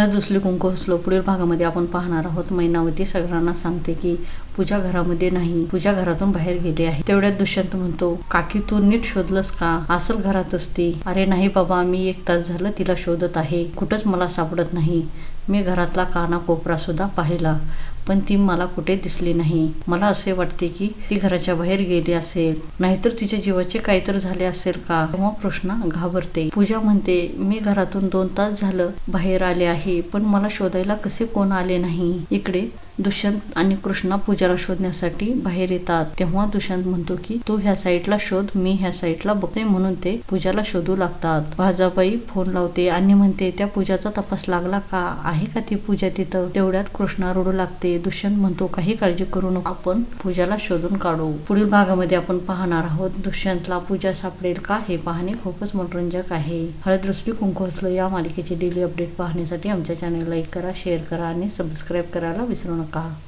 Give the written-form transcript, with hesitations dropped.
हळद रुसली कुंकू हसलो. पुढील भागामध्ये आपण पाहणार आहोत. मैनावती सगळ्यांना सांगते की पूजा घरामध्ये नाही, पूजा घरातून बाहेर गेली आहे. तेवढ्यात दुष्यंत म्हणतो, काकी तू नीट शोधलंस का? असल घरात असती. अरे नाही बाबा, मी 1 तास झालं तिला शोधत आहे, कुठंच मला सापडत नाही. मी घरातला कानाकोपरा सुद्धा पाहिला, पण ती मला कुठे दिसली नाही. मला असे वाटते की ती घराच्या बाहेर गेली असेल, नाहीतर तिच्या जीवाचे काहीतरी झाले असेल का? तेव्हा कृष्णा घाबरते. पूजा म्हणते, मी घरातून 2 तास झालं बाहेर आले आहे, पण मला शोधायला कसे कोण आले नाही. इकडे दुष्यंत आणि कृष्णा पूजाला शोधण्यासाठी बाहेर येतात. तेव्हा दुष्यंत म्हणतो की तू ह्या साईडला शोध, मी ह्या साईडला बघते. म्हणून ते पूजाला शोधू लागतात. भाजाबाई फोन लावते आणि म्हणते, त्या पूजाचा तपास लागला का? आहे का ती पूजा तिथं? तेवढ्यात कृष्णा रडू लागते. दुष्यंत म्हणतो, काही काळजी करू नको, आपण पूजाला शोधून काढू. पुढील भागामध्ये आपण पाहणार आहोत दुष्यंतला पूजा सापडेल का हे पाहणे खूपच मनोरंजक आहे. हळद रुसली कुंकू हसलो या मालिकेचे डेली अपडेट पाहण्यासाठी आमच्या चॅनल लाईक करा, शेअर करा आणि सबस्क्राईब करायला विसरू नका.